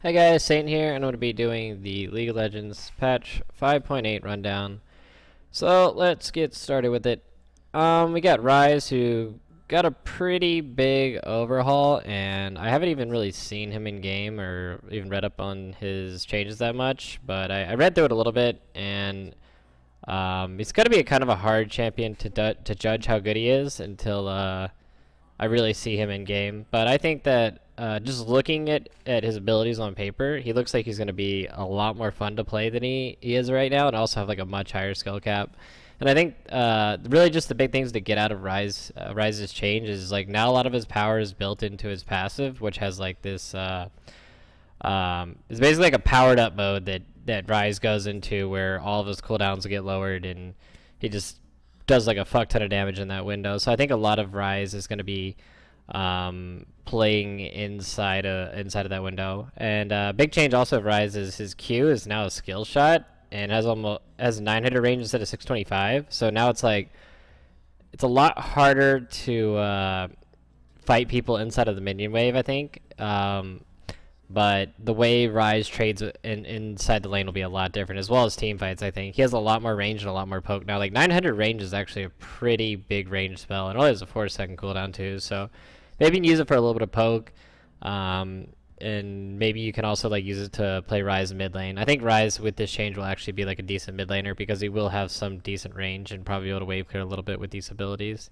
Hey guys, Saint here, and I'm going to be doing the League of Legends patch 5.8 rundown. So let's get started with it. We got Rise, who got a pretty big overhaul, and I haven't even really seen him in game or even read up on his changes that much, but I read through it a little bit, and it's going to be a kind of a hard champion to judge how good he is until I really see him in game. But I think that just looking at his abilities on paper, he looks like he's going to be a lot more fun to play than he is right now, and also have like a much higher skill cap. And I think really just the big things to get out of Rise's change is like now a lot of his power is built into his passive, which has like this it's basically like a powered up mode that Rise goes into where all of his cooldowns get lowered and he just does like a fuck ton of damage in that window. So I think a lot of Rise is going to be playing inside of that window. And big change also of Rise is his Q is now a skill shot and has 900 range instead of 625. So now it's like it's a lot harder to fight people inside of the minion wave, I think. But the way Rise trades inside the lane will be a lot different, as well as team fights, I think. He has a lot more range and a lot more poke now. Like, 900 range is actually a pretty big range spell, and only has a 4-second cooldown, too. So, maybe you can use it for a little bit of poke, and maybe you can also, like, use it to play Rise mid lane. I think Rise, with this change, will actually be, like, a decent mid laner, because he will have some decent range and probably be able to wave clear a little bit with these abilities.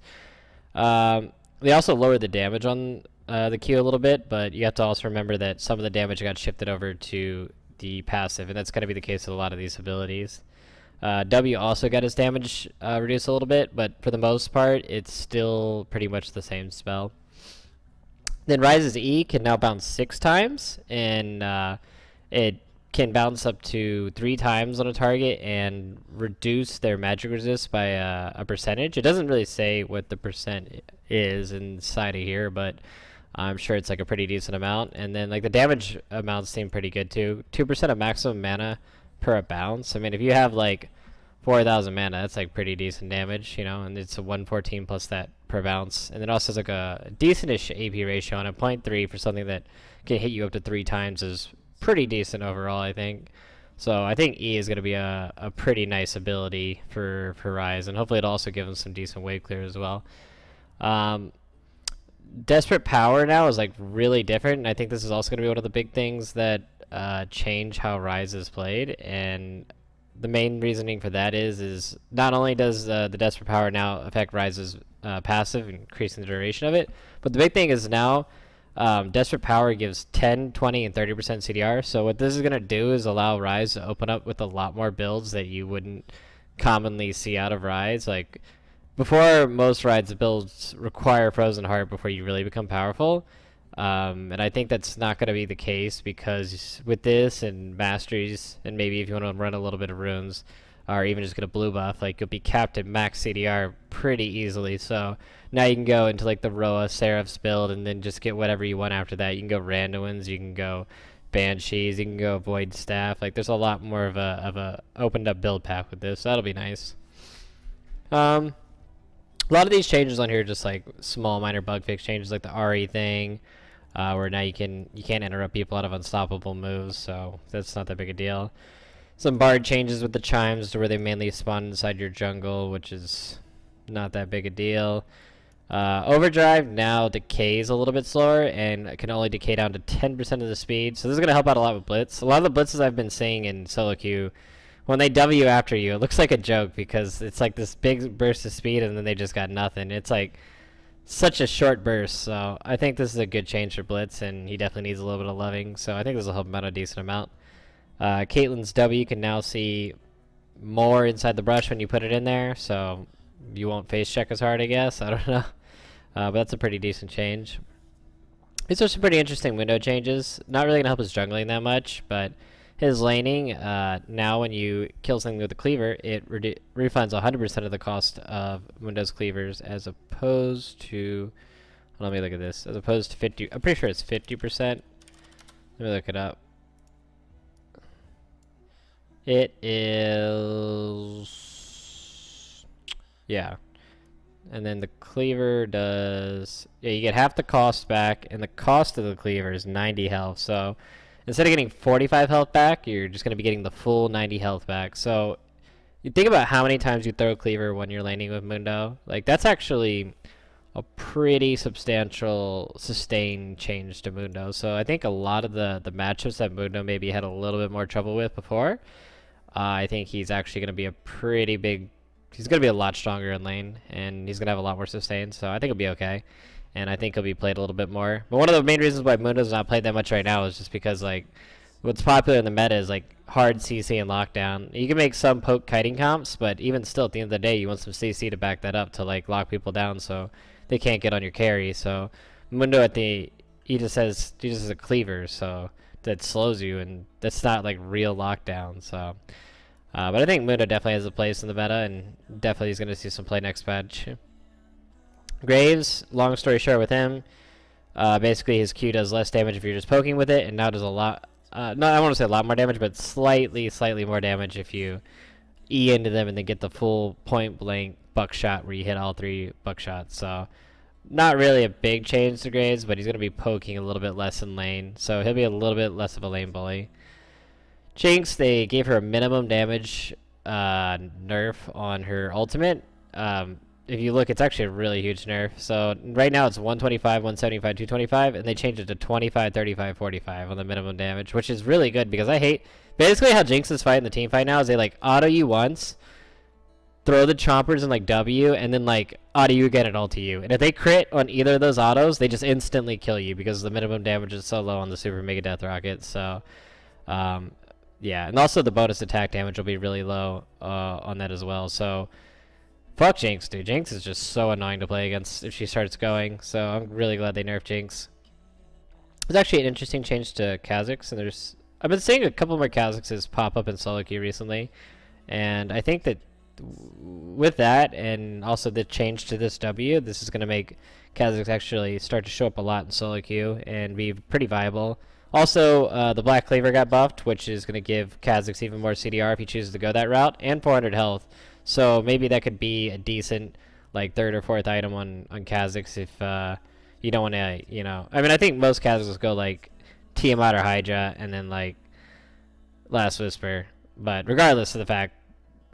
They also lowered the damage on the Q a little bit, but you have to also remember that some of the damage got shifted over to the passive, and that's going to be the case with a lot of these abilities. W also got his damage reduced a little bit, but for the most part, it's still pretty much the same spell. Then Rise's E can now bounce 6 times, and it can bounce up to 3 times on a target and reduce their magic resist by a percentage. It doesn't really say what the percent is inside of here, but I'm sure it's like a pretty decent amount. And then like the damage amounts seem pretty good too. 2% of maximum mana per bounce. I mean, if you have like 4,000 mana, that's like pretty decent damage, you know, and it's a 114 plus that per bounce. And it also has like a decentish AP ratio on a 0.3 for something that can hit you up to 3 times is pretty decent overall, I think. So I think E is going to be a pretty nice ability for Rise, and hopefully it'll also give him some decent wave clear as well. Desperate Power now is like really different, and I think this is also going to be one of the big things that change how Rise is played. And the main reasoning for that is not only does the Desperate Power now affect Rise's passive, increasing the duration of it, but the big thing is now Desperate Power gives 10, 20, and 30% CDR. So what this is going to do is allow Rise to open up with a lot more builds that you wouldn't commonly see out of Rise. Like, before, most Rise builds require Frozen Heart before you really become powerful. And I think that's not going to be the case, because with this and Masteries, and maybe if you want to run a little bit of Runes, or even just get a blue buff, like you'll be capped at max CDR pretty easily. So now you can go into like the Roa Seraph's build and then just get whatever you want after that. You can go Randuins, you can go Banshees, you can go Void Staff. Like there's a lot more of a opened up build path with this, so that'll be nice. A lot of these changes on here are just like small minor bug fix changes, like the RE thing, where now you can't interrupt people out of unstoppable moves, so that's not that big a deal. Some bard changes with the chimes to where they mainly spawn inside your jungle, which is not that big a deal. Overdrive now decays a little bit slower and can only decay down to 10% of the speed, so this is going to help out a lot with Blitz. A lot of the blitzes I've been seeing in solo queue, when they W after you, it looks like a joke because it's like this big burst of speed and then they just got nothing. It's like such a short burst, so I think this is a good change for Blitz, and he definitely needs a little bit of loving, so I think this will help him out a decent amount. Caitlyn's W can now see more inside the brush when you put it in there, so you won't face check as hard, I guess. I don't know. But that's a pretty decent change. These are some pretty interesting window changes. Not really going to help his jungling that much, but his laning, now when you kill something with a cleaver, it refunds 100% of the cost of Windows cleavers, as opposed to, let me look at this, as opposed to 50, I'm pretty sure it's 50%. Let me look it up. It is, yeah. And then the cleaver does, yeah, you get half the cost back, and the cost of the cleaver is 90 health. So instead of getting 45 health back, you're just going to be getting the full 90 health back. So you think about how many times you throw cleaver when you're laning with Mundo. Like, that's actually a pretty substantial sustain change to Mundo. So I think a lot of the matchups that Mundo maybe had a little bit more trouble with before, I think he's actually going to be a pretty big... He's going to be a lot stronger in lane, and he's going to have a lot more sustain, so I think he'll be okay. And I think he'll be played a little bit more. But one of the main reasons why Mundo's not played that much right now is just because, like, what's popular in the meta is, like, hard CC and lockdown. You can make some poke kiting comps, but even still, at the end of the day, you want some CC to back that up to, like, lock people down so they can't get on your carry. So Mundo he just has a cleaver, so that slows you, and that's not, like, real lockdown, so... but I think Mundo definitely has a place in the meta, and definitely is going to see some play next patch. Graves, long story short with him, basically his Q does less damage if you're just poking with it, and now does a lot, no, I don't want to say a lot more damage, but slightly more damage if you E into them and then get the full point blank buckshot where you hit all 3 buckshots. So not really a big change to Graves, but he's going to be poking a little bit less in lane, so he'll be a little bit less of a lane bully. Jinx, they gave her a minimum damage nerf on her ultimate. If you look, it's actually a really huge nerf. So right now it's 125, 175, 225, and they changed it to 25, 35, 45 on the minimum damage, which is really good because I hate... Basically how Jinx is fighting the team fight now is they, like, auto you once, throw the chompers and, like, W, and then, like, auto you again and ulti you. And if they crit on either of those autos, they just instantly kill you because the minimum damage is so low on the Super Mega Death Rocket. So, yeah, and also the bonus attack damage will be really low on that as well. So, fuck Jinx, dude. Jinx is just so annoying to play against if she starts going. So I'm really glad they nerfed Jinx. There's actually an interesting change to Kha'Zix, and I've been seeing a couple more Kha'Zixes pop up in solo queue recently, and I think that with that and also the change to this W, this is going to make Kha'Zix actually start to show up a lot in solo queue and be pretty viable. Also, the Black Cleaver got buffed, which is going to give Kha'Zix even more CDR if he chooses to go that route, and 400 health. So maybe that could be a decent, like, 3rd or 4th item on Kha'Zix if you don't want to, you know... I mean, I think most Kha'Zix go, like, Tiamat or Hydra, and then, like, Last Whisper. But regardless of the fact,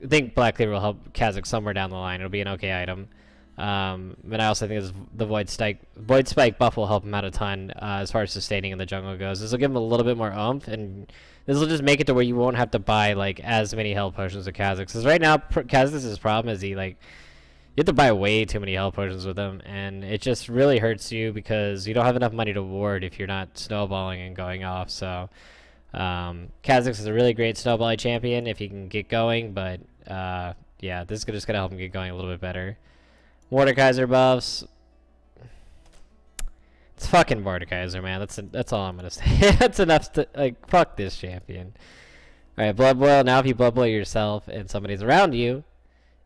I think Black Cleaver will help Kha'Zix somewhere down the line. It'll be an okay item. But I also think the Void Spike buff will help him out a ton as far as sustaining in the jungle goes. This will give him a little bit more oomph, and this will just make it to where you won't have to buy, like, as many health potions with Kha'Zix. Because right now, Kha'Zix's problem is you have to buy way too many health potions with him, and it just really hurts you because you don't have enough money to ward if you're not snowballing and going off. So Kha'Zix is a really great snowballing champion if he can get going, but yeah, this is just going to help him get going a little bit better. Mordekaiser buffs. It's fucking Mordekaiser, man. That's all I'm gonna say. That's enough to, like, fuck this champion. Alright, Blood Boil. Now if you Blood Boil yourself and somebody's around you,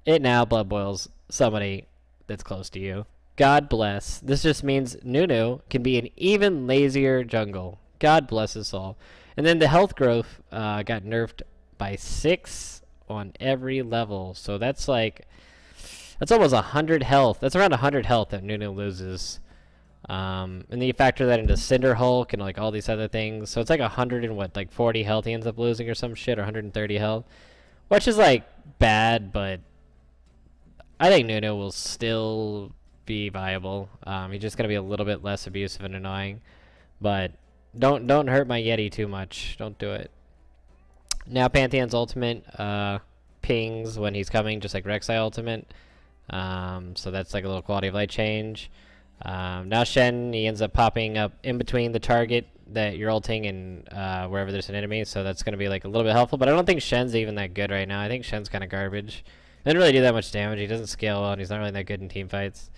it now Blood Boils somebody that's close to you. God bless. This just means Nunu can be an even lazier jungle. God bless his soul. And then the health growth got nerfed by 6 on every level. So that's like... That's almost 100 health. That's around 100 health that Nunu loses. And then you factor that into Cinder Hulk and, like, all these other things. So it's like 100 and what, like 40 health he ends up losing or some shit, or 130 health. Which is, like, bad, but I think Nunu will still be viable. He's just gonna be a little bit less abusive and annoying. But don't hurt my Yeti too much. Don't do it. Now Pantheon's ultimate pings when he's coming, just like Rek'Sai ultimate. So that's like a little quality of life change. Now Shen, he ends up popping up in between the target that you're ulting and wherever there's an enemy, so that's going to be like a little bit helpful, but I don't think Shen's even that good right now. I think Shen's kind of garbage. He doesn't really do that much damage, he doesn't scale well, and he's not really that good in team fights.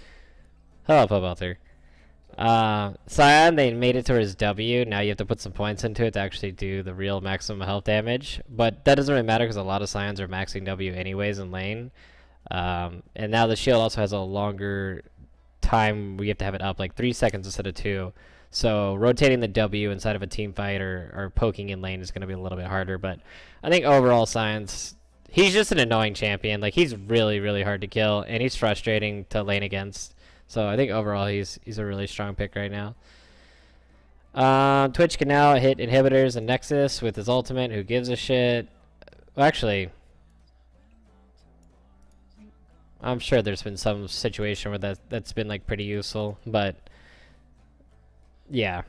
Hello, Pobelter. Sion, they made it to his W. Now you have to put some points into it to actually do the real maximum health damage, but that doesn't really matter because a lot of Sions are maxing W anyways in lane. And now the shield also has a longer time. We have to have it up like 3 seconds instead of 2. So rotating the W inside of a team fight or poking in lane is going to be a little bit harder. But I think overall Sion's, he's just an annoying champion. Like, he's really, really hard to kill, and he's frustrating to lane against. So I think overall he's a really strong pick right now. Twitch can now hit inhibitors and Nexus with his ultimate. Who gives a shit? Well, actually, I'm sure there's been some situation where that's been like pretty useful, but yeah.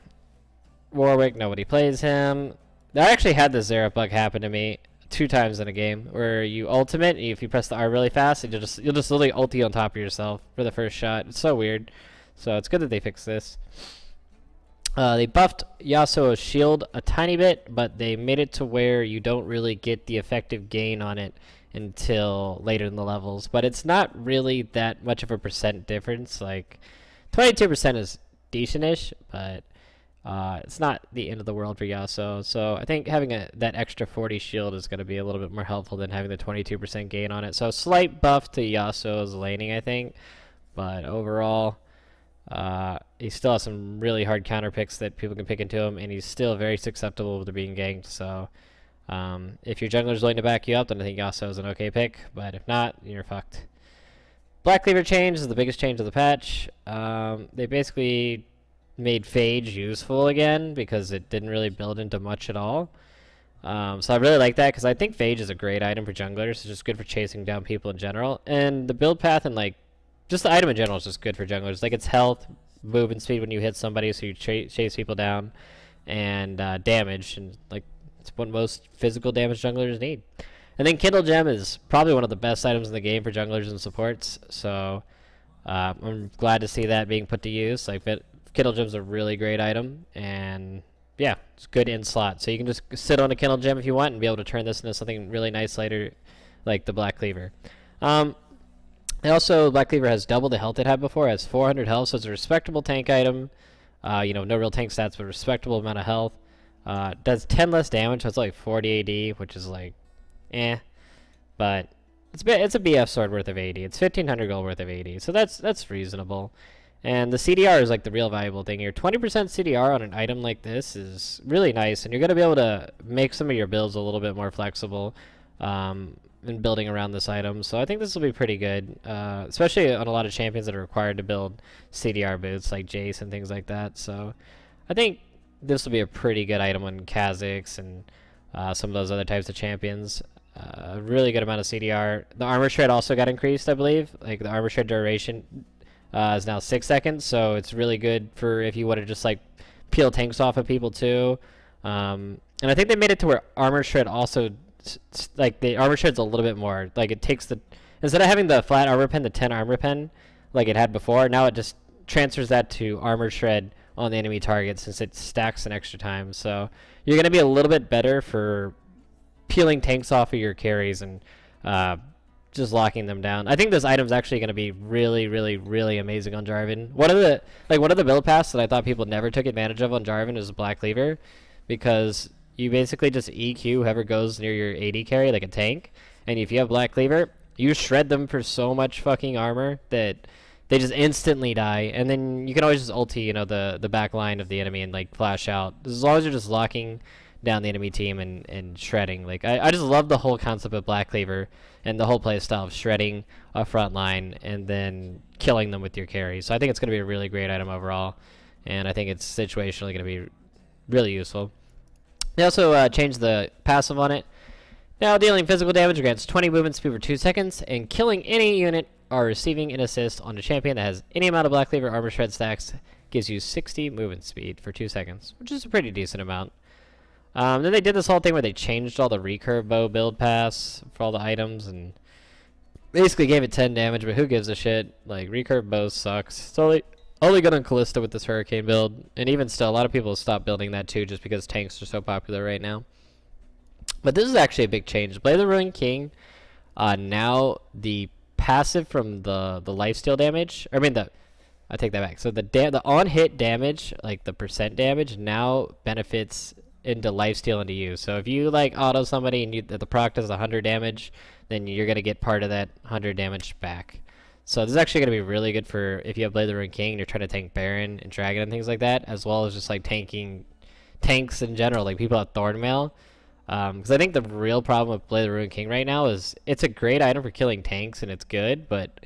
Warwick, nobody plays him. I actually had this Xerath bug happen to me 2 times in a game, where you ultimate, and if you press the R really fast, you'll just literally ulti on top of yourself for the first shot. It's so weird. So it's good that they fixed this. They buffed Yasuo's shield a tiny bit, but they made it to where you don't really get the effective gain on it until later in the levels. But it's not really that much of a percent difference. Like 22% is decentish, but it's not the end of the world for Yasuo. So I think having that extra 40 shield is going to be a little bit more helpful than having the 22% gain on it. So slight buff to Yasuo's laning, I think. But overall, he still has some really hard counter picks that people can pick into him, and he's still very susceptible to being ganked. So if your jungler's willing to back you up, then I think Yasuo is an okay pick. But if not, you're fucked. Black Cleaver change is the biggest change of the patch. They basically made Phage useful again because it didn't really build into much at all. So I really like that because I think Phage is a great item for junglers. It's just good for chasing down people in general. And the build path and like just the item in general is just good for junglers. Like its health, movement speed when you hit somebody, so you chase people down, and damage, and like it's what most physical damage junglers need. And then Kindle Gem is probably one of the best items in the game for junglers and supports. So I'm glad to see that being put to use. Like Kindle Gem's a really great item, and yeah, it's good in slot. So you can just sit on a Kindle Gem if you want and be able to turn this into something really nice later, like the Black Cleaver. Also, Black Cleaver has double the health it had before. It has 400 health, so it's a respectable tank item. You know, no real tank stats, but a respectable amount of health. Does 10 less damage, so it's like 40 AD, which is like, eh. But it's a BF sword worth of 80. It's 1500 gold worth of 80, so that's reasonable. And the CDR is like the real valuable thing here. 20% CDR on an item like this is really nice, and you're going to be able to make some of your builds a little bit more flexible in building around this item. So I think this will be pretty good, especially on a lot of champions that are required to build CDR boots like Jace and things like that. So I think this will be a pretty good item on Kha'Zix and some of those other types of champions. A really good amount of CDR. The armor shred also got increased, I believe. Like the armor shred duration is now 6 seconds, so it's really good for if you want to just like peel tanks off of people too. And I think they made it to where armor shred also, like the armor shred's a little bit more, like it takes the, instead of having the flat armor pen, the 10 armor pen like it had before, now it just transfers that to armor shred on the enemy target since it stacks an extra time. So you're going to be a little bit better for peeling tanks off of your carries and just locking them down. I think this item's actually going to be really, really, really amazing on Jarvan. One of the build paths that I thought people never took advantage of on Jarvan is Black Cleaver, because you basically just EQ whoever goes near your AD carry like a tank, and if you have Black Cleaver, you shred them for so much fucking armor that they just instantly die, and then you can always just ulti, you know, the back line of the enemy and like flash out. As long as you're just locking down the enemy team and shredding. Like I just love the whole concept of Black Cleaver and the whole play style of shredding a front line and then killing them with your carry. So I think it's going to be a really great item overall, and I think it's situationally going to be really useful. They also changed the passive on it. Now dealing physical damage grants 20 movement speed for 2 seconds, and killing any unit or receiving an assist on a champion that has any amount of Black Cleaver armor shred stacks gives you 60 movement speed for 2 seconds, which is a pretty decent amount. Then they did this whole thing where they changed all the recurve bow build paths for all the items and basically gave it 10 damage, but who gives a shit? Like, recurve bow sucks. It's only good on Callista with this Hurricane build, and even still, a lot of people stopped building that too just because tanks are so popular right now. But this is actually a big change. Blade of the Ruined King, now the passive from the lifesteal damage, I take that back. So the on-hit damage, like the percent damage, now benefits into lifesteal into you. So if you like auto somebody and the proc does 100 damage, then you're going to get part of that 100 damage back. So this is actually going to be really good for if you have Blade of the Ruined King and you're trying to tank Baron and Dragon and things like that, as well as just like tanking tanks in general, like people have Thornmail. Because I think the real problem with Blade of the Ruined King right now is it's a great item for killing tanks and it's good, but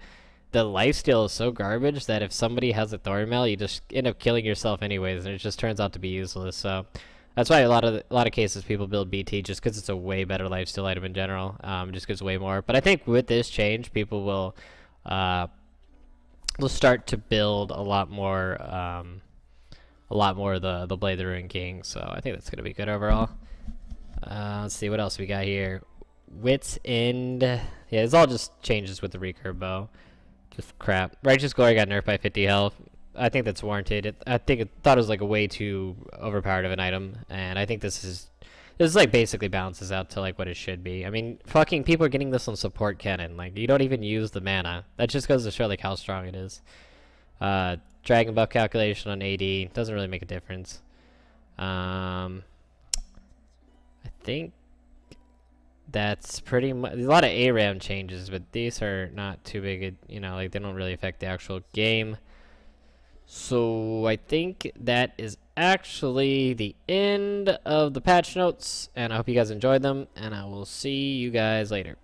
the lifesteal is so garbage that if somebody has a Thornmail, you just end up killing yourself anyways, and it just turns out to be useless. So that's why a lot of cases people build BT just because it's a way better lifesteal item in general. Just gives way more. But I think with this change, people will start to build a lot more the Blade of the Ruined King. So I think that's gonna be good overall. Let's see what else we got here. Wit's End. Yeah, it's all just changes with the recurve bow. Just crap. Righteous Glory got nerfed by 50 health. I think that's warranted. I thought it was like a way too overpowered of an item, and I think this like basically balances out to like what it should be. I mean, fucking people are getting this on support cannon. Like, you don't even use the mana. That just goes to show like how strong it is. Dragon buff calculation on AD doesn't really make a difference. I think that's pretty much. There's a lot of ARAM changes, but these are not too big. You know, like they don't really affect the actual game. So I think that is actually the end of the patch notes, and I hope you guys enjoyed them, and I will see you guys later.